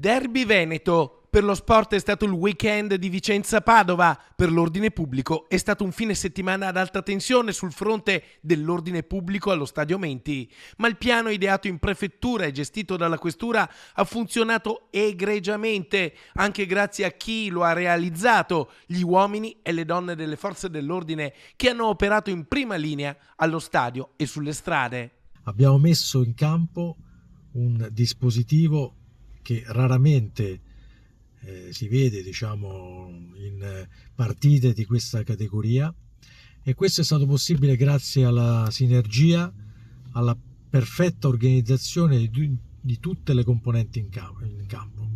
Derby Veneto. Per lo sport è stato il weekend di Vicenza-Padova, per l'ordine pubblico è stato un fine settimana ad alta tensione sul fronte dell'ordine pubblico allo Stadio Menti, ma il piano ideato in prefettura e gestito dalla questura ha funzionato egregiamente, anche grazie a chi lo ha realizzato, gli uomini e le donne delle forze dell'ordine che hanno operato in prima linea allo stadio e sulle strade. Abbiamo messo in campo un dispositivo che raramente si vede, diciamo, in partite di questa categoria, e questo è stato possibile grazie alla sinergia, alla perfetta organizzazione di tutte le componenti in campo.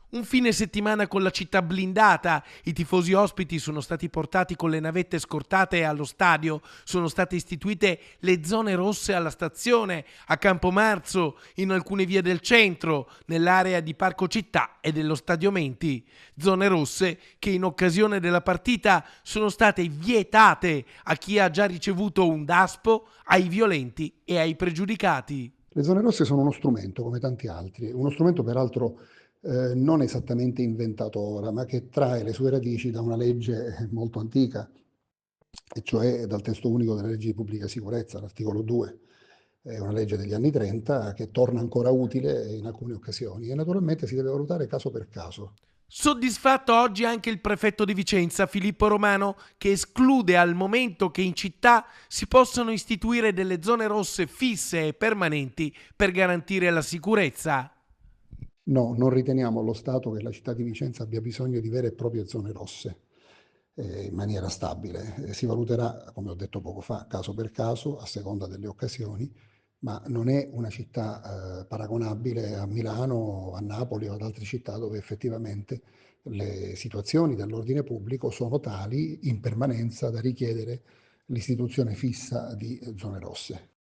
Un fine settimana con la città blindata, i tifosi ospiti sono stati portati con le navette scortate allo stadio, sono state istituite le zone rosse alla stazione, a Campomarzo, in alcune vie del centro, nell'area di Parco Città e dello Stadio Menti. Zone rosse che in occasione della partita sono state vietate a chi ha già ricevuto un DASPO, ai violenti e ai pregiudicati. Le zone rosse sono uno strumento, come tanti altri, uno strumento peraltro non esattamente inventato ora, ma che trae le sue radici da una legge molto antica, e cioè dal testo unico della legge di pubblica sicurezza, l'articolo 2. È una legge degli anni 30 che torna ancora utile in alcune occasioni e naturalmente si deve valutare caso per caso. Soddisfatto oggi anche il prefetto di Vicenza, Filippo Romano, che esclude al momento che in città si possano istituire delle zone rosse fisse e permanenti per garantire la sicurezza. No, non riteniamo allo Stato che la città di Vicenza abbia bisogno di vere e proprie zone rosse in maniera stabile. Si valuterà, come ho detto poco fa, caso per caso, a seconda delle occasioni, ma non è una città paragonabile a Milano, a Napoli o ad altre città dove effettivamente le situazioni dell'ordine pubblico sono tali in permanenza da richiedere l'istituzione fissa di zone rosse.